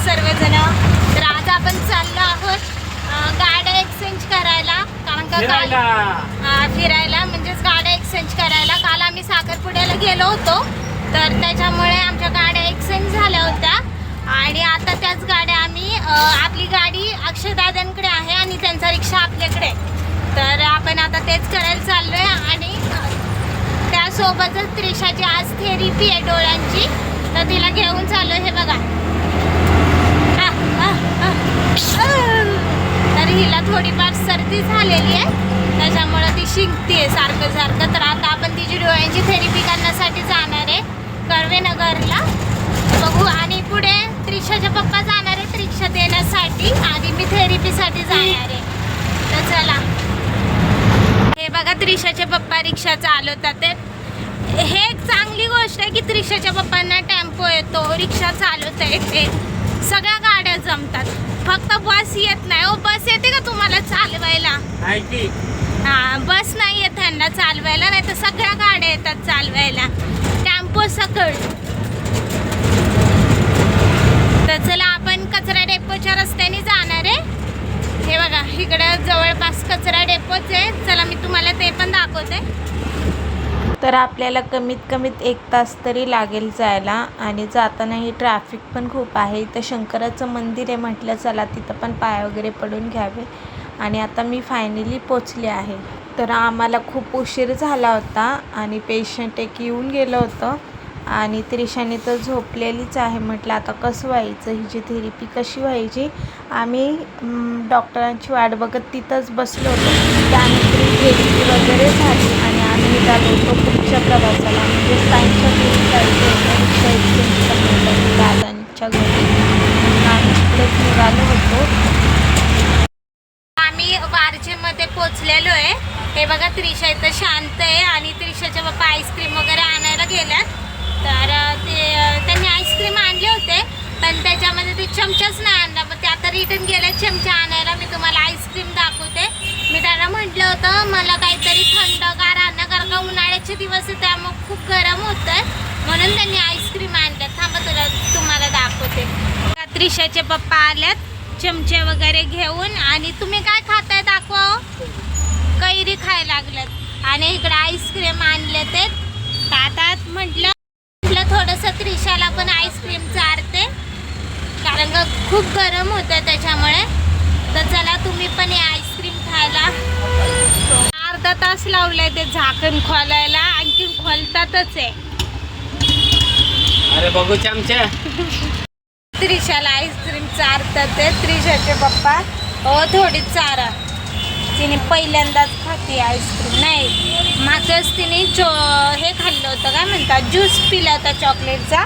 सर्वजण. तर आज आपण चाललो आहोत गाड्या एक्सचेंज करायला, कारण का फिरायला म्हणजेच गाड्या एक्सचेंज करायला. काल आम्ही साखरपुड्याला गेलो होतो, तर त्याच्यामुळे आमच्या गाड्या एक्सचेंज झाल्या होत्या आणि आता त्याच गाड्या आम्ही आपली गाडी अक्षयदादांकडे आहे आणि त्यांचा रिक्षा आपल्याकडे. तर आपण आता तेच करायला चाललोय आणि त्यासोबतच त्रिशाची आज थेरपी आहे डोळ्यांची, तर तिला घेऊन चाललोय. हे बघा, तर हिला थोडीफार सर्दी झालेली आहे, त्याच्यामुळे ती शिंकते सारखं सारखं. तर आता आपण तिची डोळ्यांची थेरपी करण्यासाठी जाणार आहे कर्वेनगरला, बघू. आणि पुढे त्रिशाचे पप्पा जाणार आहे रिक्षा देण्यासाठी, आधी मी थेरपीसाठी जाणार आहे. तर चला, हे बघा त्रिशाचे पप्पा रिक्षा चालवतात. हे एक चांगली गोष्ट आहे की त्रिशाच्या पप्पांना टेम्पो येतो, रिक्षा चालवता येते, सगळ्या गाड्या जमतात. फक्त बस येत नाही. ओ, बस येते का तुम्हाला चालवायला? हां, बस नाही येत त्यांना चालवायला, नाही तर सगळ्या गाड्या येतात चालवायला, टेम्पो सकट. तर चला, आपण कचरा डेपोच्या रस्त्याने जाणार आहे. हे बघा, इकडं जवळपास कचरा डेपोच आहे. चला, मी तुम्हाला ते पण दाखवते. तर आपल्याला कमीत कमीत 1 तास तरी लागेल जायला आणि जातानाही ट्रॅफिक पण खूप आहे. इथं शंकराचं मंदिर आहे, म्हटलं चला तिथं पण पाय वगैरे पडून घ्यावे. आणि आता मी फायनली पोचले आहे. तर आम्हाला खूप उशीर झाला होता आणि पेशंट एक येऊन गेलं होतं आणि त्रिशाने तर झोपलेलीच आहे. म्हटलं आता कसं व्हायचं, हिची थेरपी कशी व्हायची. आम्ही डॉक्टरांची वाट बघत तिथंच बसलो होतो. त्यानंतर थेरपी वगैरे झाली आणि आम्ही निघालो होतो पुढच्या प्रवासाला, म्हणजे सायन्सच्या घरी जायचं होतं, रिक्षा एक्सचेंज करण्यासाठी दादांच्या घरी. आम्ही तिकडेच निघालो होतो. आम्ही वारजेमध्ये पोचलेलो आहे. हे बघा, त्रिशा इथं शांत आहे आणि त्रिशाचे पप्पा आईस्क्रीम वगैरे आणायला गेल्यात. तर त्यांनी आईस्क्रीम आणले होते, पण त्याच्यामध्ये ते चमचाच नाही आणला. मग ते आता रिटर्न गेले चमचा आणायला. मी तुम्हाला आईस्क्रीम दाखवते. मी त्यांना म्हटलं होतं मला काहीतरी थंडगार आणा, कारण का उन्हाळ्याचे दिवस आहे, त्यामुळे खूप गरम होत आहे, म्हणून त्यांनी आईस्क्रीम आणल्यात. थांबा, तुम्हाला दाखवते. त्रिशाचे पप्पा आल्यात चमचे वगैरे घेऊन. आणि तुम्ही काय खाताय दाखवा. कैरी खायला लागल्यात आणि इकडे आईस्क्रीम आणले ते खातात. म्हटलं थोडंसं त्रिशाला पण आईस्क्रीम चारते, कारण का खूप गरम होतं त्याच्यामुळे. तर चला, तुम्ही पण या आईस्क्रीम खायला. अर्धा तास लावलाय ते झाकण खोलायला, आणखी खोलतातच आहे. अरे बघू चमचे. त्रिशाला आईस्क्रीम चारतात ते त्रिशाचे पप्पा. हो, थोडी चारा. तिने पहिल्यांदाच खाते आईस्क्रीम. नाही, मागच तिने हे खाल्लं होतं, काय म्हणतात, ज्यूस पिला होता चॉकलेटचा.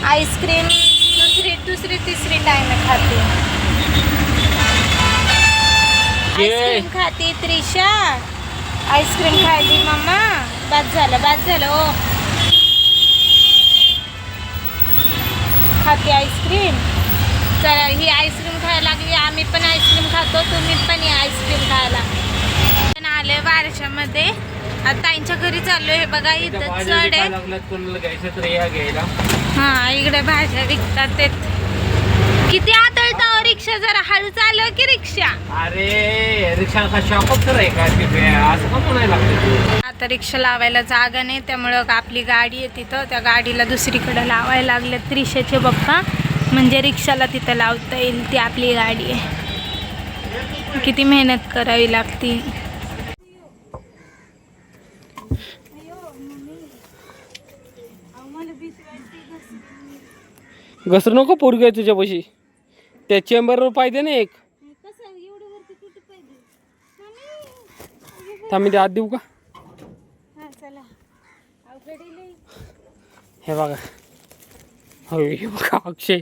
आईस्क्रीम दुसरी तिसरी टाइम खाते. आईस्क्रीम खाते त्रिशा, आईस्क्रीम खायली मम्मा. बाद झालं ओ. खाते आईस्क्रीम. चला, ही आईस्क्रीम खायला लागली, आम्ही पण आईस्क्रीम खातो, तुम्ही पण या आईस्क्रीम खायला. आले वारशामध्ये, आता ताईंच्या घरी चाललो. हे बघा, इथं चढ आहे. हा, इकडे भाज्या विकतात ते. किती आदळता हो रिक्षा, जरा हळू चालव की रिक्षा. अरे रिक्षा का शॉकअप तर आहे का असं पण म्हणायला लागतं. आता रिक्षा लावायला जागा नाही, त्यामुळं आपली गाडी आहे तिथं, त्या गाडीला दुसरीकडे लावायला लागले त्रिशाचे पप्पा, म्हणजे रिक्षाला तिथं लावता येईल. ती आपली गाडी आहे, किती मेहनत करावी लागती. घसरू नको पोरगी आहे तुझ्यापाशी. त्या चेंबरवर पाहिजे ना एक. थांब, मी आत देऊ का? हे बघा, हे बघा अक्षय.